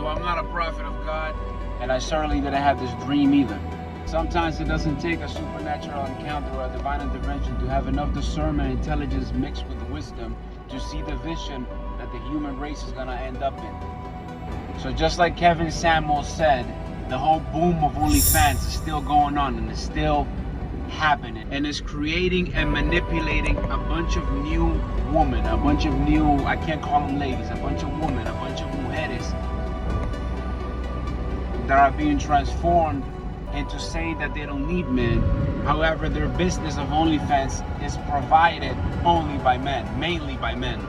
So I'm not a prophet of God, and I certainly didn't have this dream either. Sometimes it doesn't take a supernatural encounter or a divine intervention to have enough discernment and intelligence mixed with wisdom to see the vision that the human race is gonna end up in. So just like Kevin Samuel said, the whole boom of OnlyFans is still going on and it's still happening, and it's creating and manipulating a bunch of new women, a bunch of new, I can't call them ladies, a bunch of women, a bunch of mujeres that are being transformed into saying that they don't need men. However, their business of OnlyFans is provided only by men, mainly by men.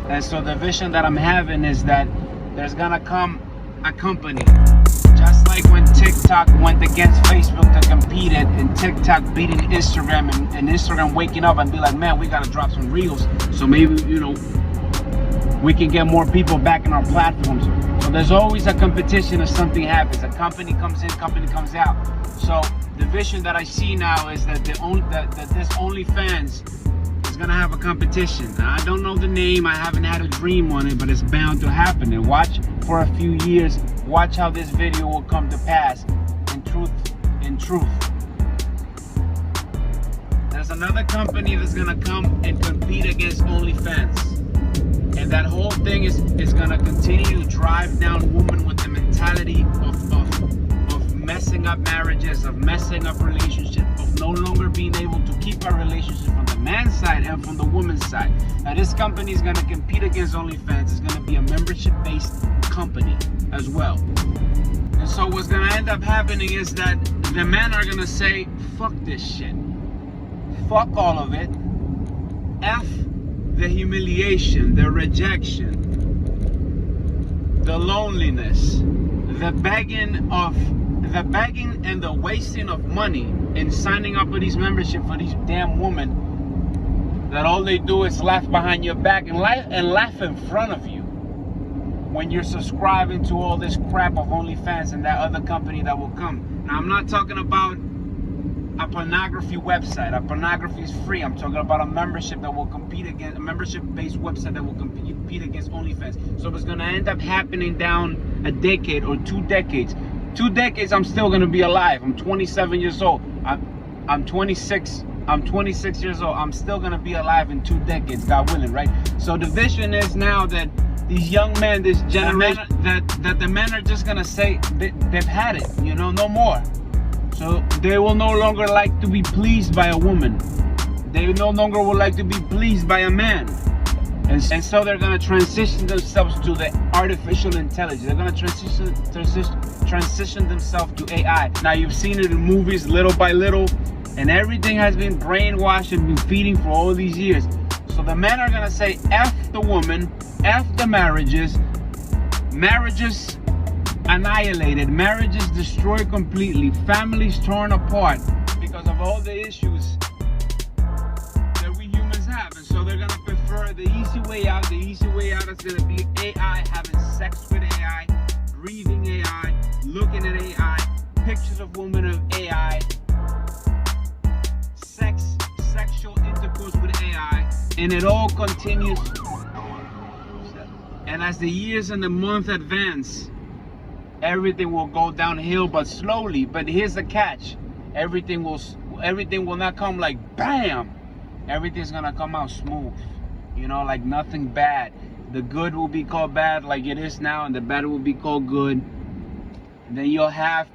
And so the vision that I'm having is that there's gonna come a company, just like when TikTok went against Facebook to compete it, and TikTok beating Instagram, and Instagram waking up and be like, man, we gotta drop some reels so maybe, you know, we can get more people back in our platforms. So there's always a competition if something happens. A company comes in, company comes out. So the vision that I see now is that this OnlyFans is gonna have a competition. Now, I don't know the name, I haven't had a dream on it, but it's bound to happen. And watch for a few years, watch how this video will come to pass in truth. There's another company that's gonna come and compete against OnlyFans. And that whole thing is gonna continue to drive down women with the mentality of messing up marriages, of messing up relationships, of no longer being able to keep a relationship from the man's side and from the woman's side. Now this company is gonna compete against OnlyFans. It's gonna be a membership-based company as well. And so what's gonna end up happening is that the men are gonna say, fuck this shit. Fuck all of it. F the humiliation, the rejection, the loneliness, the begging and the wasting of money in signing up for these memberships for these damn women that all they do is laugh behind your back and laugh in front of you when you're subscribing to all this crap of OnlyFans and that other company that will come. Now I'm not talking about a pornography website. A pornography is free. I'm talking about a membership that will compete against, a membership-based website that will compete against OnlyFans. So it's gonna end up happening down a decade or 2 decades. 2 decades, I'm still gonna be alive. I'm 27 years old. I'm 26. I'm 26 years old. I'm still gonna be alive in 2 decades, God willing, right? So the vision is now that these young men, this generation, that the men are just gonna say they've had it, you know, no more. So they will no longer like to be pleased by a woman. They no longer will like to be pleased by a man. And so they're gonna transition themselves to the artificial intelligence. They're gonna transition themselves to AI. Now you've seen it in movies little by little, and everything has been brainwashed and been feeding for all these years. So the men are gonna say, F the woman, F the marriages, marriages annihilated, marriages destroyed completely, families torn apart because of all the issues that we humans have. And so they're gonna prefer the easy way out. The easy way out is gonna be AI, having sex with AI, breathing AI, looking at AI, pictures of women of AI, sexual intercourse with AI, and it all continues. And as the years and the months advance, everything will go downhill, but slowly. But here's the catch: everything will not come like bam. Everything's gonna come out smooth, you know, like nothing bad. The good will be called bad, like it is now, and the bad will be called good. And then you'll have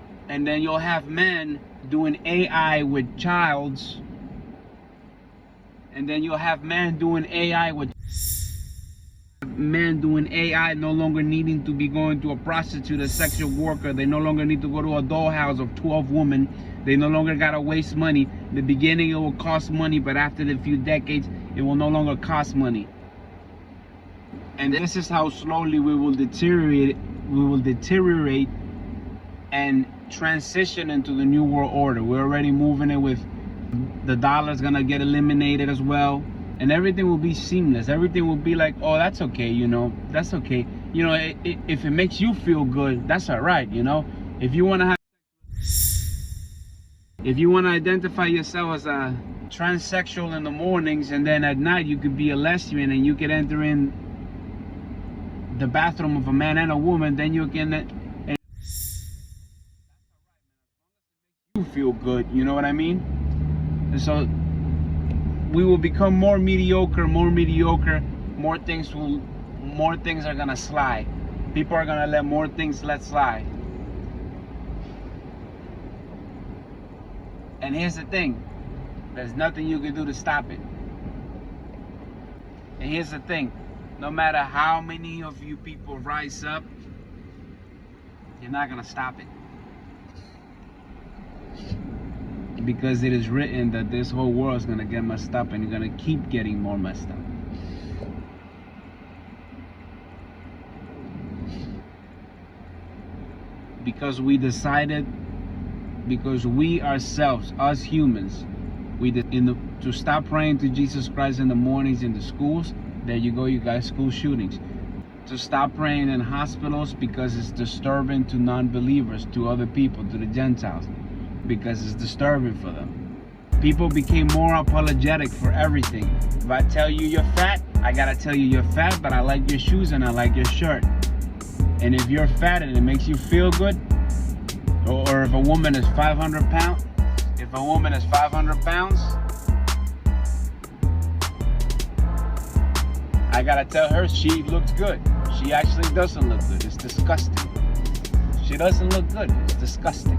men doing AI with childs, and then you'll have men doing AI with men doing AI, no longer needing to be going to a prostitute, a sexual worker. They no longer need to go to a dollhouse of 12 women. They no longer gotta waste money. In the beginning it will cost money, but after the few decades it will no longer cost money. And this is how slowly we will deteriorate and transition into the new world order. We're already moving it with the dollar's gonna get eliminated as well. And everything will be seamless. Everything will be like, oh, that's okay, you know, that's okay. You know, if it makes you feel good, that's all right, you know. If you want to identify yourself as a transsexual in the mornings, and then at night you could be a lesbian, and you could enter in the bathroom of a man and a woman, then you can, and you feel good, you know what I mean? And so we will become more mediocre, more things are gonna slide. People are gonna let more things let slide. And here's the thing, there's nothing you can do to stop it. And here's the thing, no matter how many of you people rise up, you're not gonna stop it. Because it is written that this whole world is gonna get messed up, and you're gonna keep getting more messed up. Because we decided, because we ourselves, us humans, to stop praying to Jesus Christ in the mornings in the schools. There you go, you guys, school shootings. To stop praying in hospitals because it's disturbing to non-believers, to other people, to the Gentiles, because it's disturbing for them. People became more apologetic for everything. If I tell you you're fat, I gotta tell you you're fat, but I like your shoes and I like your shirt. And if you're fat and it makes you feel good, or if a woman is 500 pounds, I gotta tell her she looks good. She actually doesn't look good. It's disgusting. She doesn't look good. It's disgusting.